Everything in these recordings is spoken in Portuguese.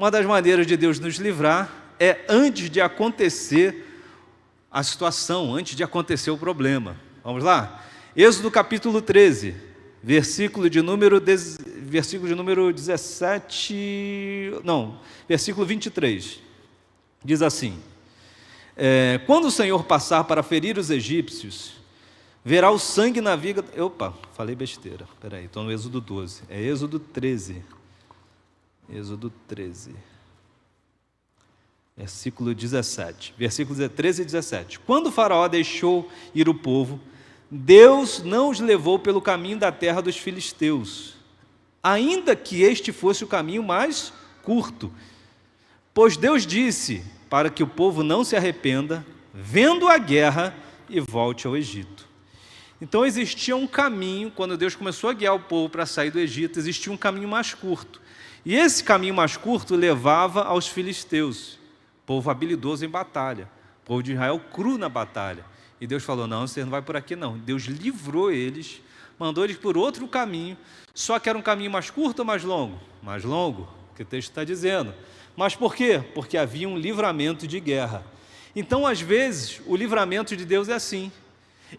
Uma das maneiras de Deus nos livrar é antes de acontecer a situação, antes de acontecer o problema. Vamos lá? Êxodo capítulo 13, versículo de número 23. Diz assim: quando o Senhor passar para ferir os egípcios, verá o sangue na viga... Opa, falei besteira. Espera aí, estou no Êxodo 12. É Êxodo 13. Êxodo 13. Versículo 17. Versículos 13 e 17. Quando o faraó deixou ir o povo, Deus não os levou pelo caminho da terra dos filisteus, ainda que este fosse o caminho mais curto. Pois Deus disse para que o povo não se arrependa, vendo a guerra, e volte ao Egito. Então existia um caminho, quando Deus começou a guiar o povo para sair do Egito, existia um caminho mais curto. E esse caminho mais curto levava aos filisteus, povo habilidoso em batalha, povo de Israel cru na batalha. E Deus falou: não, você não vai por aqui não. Deus livrou eles, mandou eles por outro caminho, só que era um caminho mais curto ou mais longo? Mais longo, que o texto está dizendo. Mas por quê? Porque havia um livramento de guerra. Então, às vezes, o livramento de Deus é assim.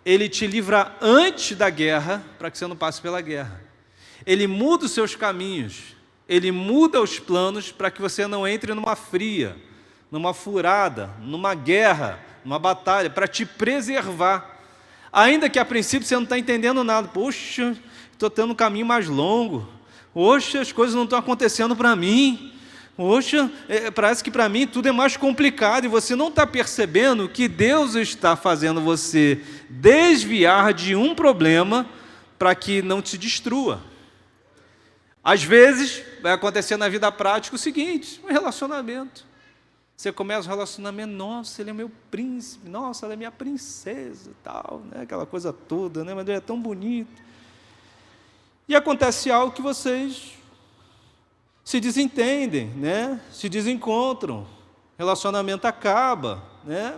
Ele te livra antes da guerra, para que você não passe pela guerra. Ele muda os seus caminhos, ele muda os planos para que você não entre numa fria, numa furada, numa guerra, numa batalha, para te preservar. Ainda que a princípio você não está entendendo nada. Poxa, estou tendo um caminho mais longo. Poxa, as coisas não estão acontecendo para mim. Poxa, parece que para mim tudo é mais complicado, e você não está percebendo que Deus está fazendo você desviar de um problema para que não te destrua. Às vezes, vai acontecer na vida prática o seguinte: um relacionamento. Você começa um relacionamento, nossa, ele é meu príncipe, nossa, ela é minha princesa, tal, né? Aquela coisa toda, né? Mas ele é tão bonito. E acontece algo que vocês se desentendem, né? Se desencontram, relacionamento acaba, né?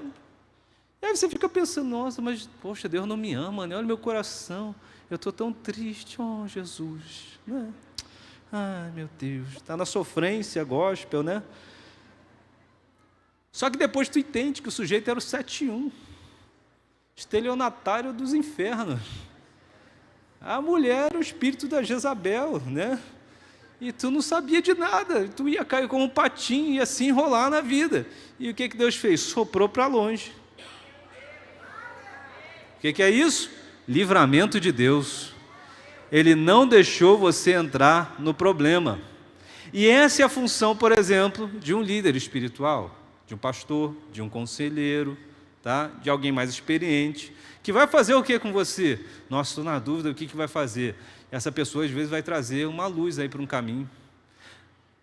E aí você fica pensando: nossa, mas poxa, Deus não me ama, né? Olha meu coração, eu estou tão triste, oh Jesus, né? Ai meu Deus, está na sofrência gospel, né? Só que depois tu entende que o sujeito era o 7-1, estelionatário dos infernos. A mulher era o espírito da Jezabel, né? E tu não sabia de nada, tu ia cair como um patinho e assim enrolar na vida. E o que Deus fez? Soprou para longe. O que é isso? Livramento de Deus. Ele não deixou você entrar no problema. E essa é a função, por exemplo, de um líder espiritual, de um pastor, de um conselheiro, tá? De alguém mais experiente, que vai fazer o que com você? Nossa, estou na dúvida, o que vai fazer? Essa pessoa, às vezes, vai trazer uma luz aí para um caminho.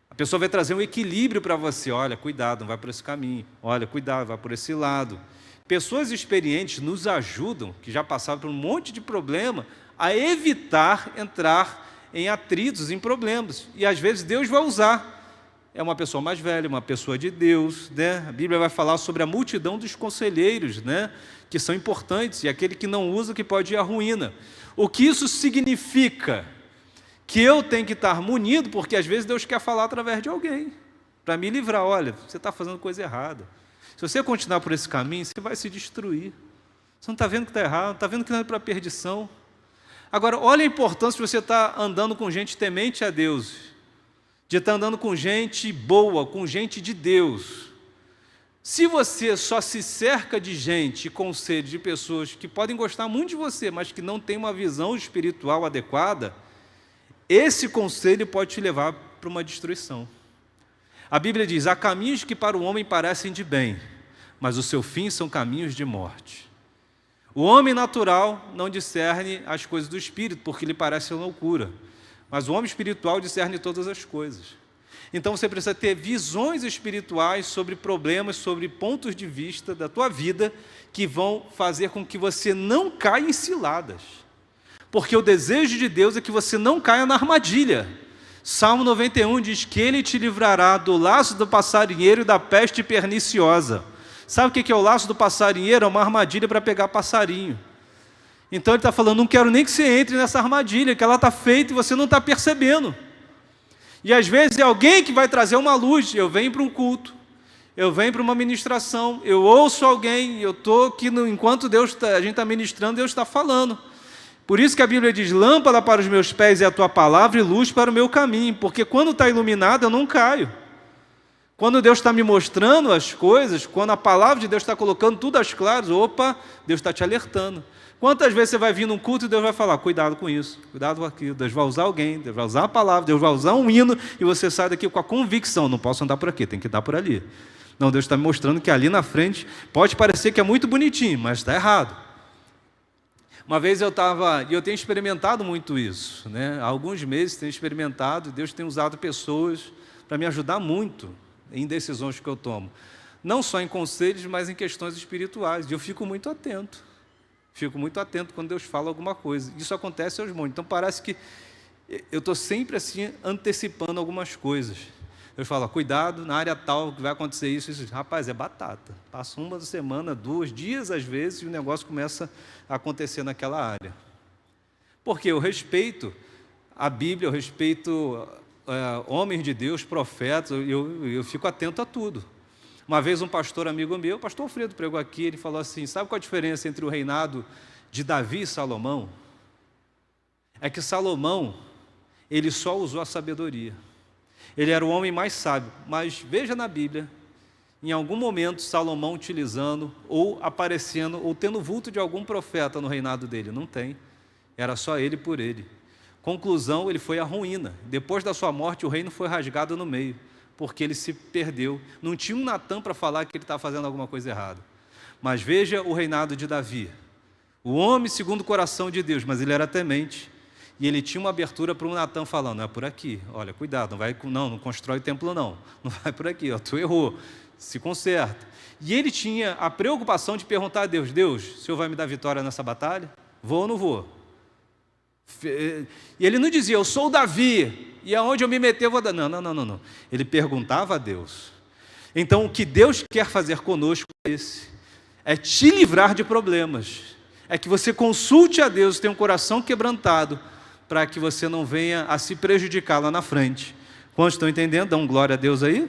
A pessoa vai trazer um equilíbrio para você. Olha, cuidado, não vai por esse caminho. Olha, cuidado, vai por esse lado. Pessoas experientes nos ajudam, que já passaram por um monte de problema, a evitar entrar em atritos, em problemas. E, às vezes, Deus vai usar. É uma pessoa mais velha, uma pessoa de Deus, né? A Bíblia vai falar sobre a multidão dos conselheiros, né? Que são importantes, e aquele que não usa, que pode ir à ruína. O que isso significa? Que eu tenho que estar munido, porque às vezes Deus quer falar através de alguém, para me livrar. Olha, você está fazendo coisa errada. Se você continuar por esse caminho, você vai se destruir. Você não está vendo que está errado, não está vendo que não é para a perdição. Agora, olha a importância de você estar andando com gente temente a Deus, de estar andando com gente boa, com gente de Deus. Se você só se cerca de gente e conselho de pessoas que podem gostar muito de você, mas que não têm uma visão espiritual adequada, esse conselho pode te levar para uma destruição. A Bíblia diz: há caminhos que para o homem parecem de bem, mas o seu fim são caminhos de morte. O homem natural não discerne as coisas do Espírito, porque lhe parece loucura, mas o homem espiritual discerne todas as coisas. Então você precisa ter visões espirituais sobre problemas, sobre pontos de vista da tua vida, que vão fazer com que você não caia em ciladas. Porque o desejo de Deus é que você não caia na armadilha. Salmo 91 diz que Ele te livrará do laço do passarinheiro e da peste perniciosa. Sabe o que é o laço do passarinheiro? É uma armadilha para pegar passarinho. Então ele está falando: não quero nem que você entre nessa armadilha, que ela está feita e você não está percebendo. E às vezes é alguém que vai trazer uma luz. Eu venho para um culto, eu venho para uma ministração, eu ouço alguém, eu estou aqui, enquanto a gente está ministrando, Deus está falando. Por isso que a Bíblia diz, lâmpada para os meus pés é a tua palavra e luz para o meu caminho, porque quando está iluminado eu não caio. Quando Deus está me mostrando as coisas, quando a palavra de Deus está colocando tudo às claras, opa, Deus está te alertando. Quantas vezes você vai vir num culto e Deus vai falar, cuidado com isso, cuidado com aquilo, Deus vai usar alguém, Deus vai usar a palavra, Deus vai usar um hino, e você sai daqui com a convicção, não posso andar por aqui, tem que andar por ali. Não, Deus está me mostrando que ali na frente pode parecer que é muito bonitinho, mas está errado. Uma vez eu tenho experimentado muito isso, né? Há alguns meses tenho experimentado, Deus tem usado pessoas para me ajudar muito em decisões que eu tomo. Não só em conselhos, mas em questões espirituais. E eu fico muito atento. Fico muito atento quando Deus fala alguma coisa. Isso acontece aos montes. Então parece que eu estou sempre assim antecipando algumas coisas. Deus fala, cuidado, na área tal que vai acontecer isso. Rapaz, é batata. Passa uma semana, 2 dias às vezes, e o negócio começa a acontecer naquela área. Porque eu respeito a Bíblia, eu respeito homens de Deus, profetas, eu fico atento a tudo. Uma vez um pastor amigo meu, o pastor Alfredo pregou aqui, ele falou assim, sabe qual a diferença entre o reinado de Davi e Salomão? É que Salomão, ele só usou a sabedoria. Ele era o homem mais sábio, mas veja na Bíblia, em algum momento Salomão utilizando, ou aparecendo, ou tendo vulto de algum profeta no reinado dele. Não tem, era só ele por ele. Conclusão, ele foi à ruína. Depois da sua morte, o reino foi rasgado no meio, porque ele se perdeu. Não tinha um Natã para falar que ele estava fazendo alguma coisa errada. Mas veja o reinado de Davi. O homem segundo o coração de Deus, mas ele era temente. E ele tinha uma abertura para um Natã falando, não é por aqui, olha, cuidado, não constrói o templo não vai por aqui, tu errou, se conserta. E ele tinha a preocupação de perguntar a Deus, o Senhor vai me dar vitória nessa batalha? Vou ou não vou? E ele não dizia, eu sou o Davi, e aonde eu me meter eu vou dar. Não. Ele perguntava a Deus. Então, o que Deus quer fazer conosco é esse: é te livrar de problemas. É que você consulte a Deus, tenha um coração quebrantado, para que você não venha a se prejudicar lá na frente. Quantos estão entendendo? Dão glória a Deus aí?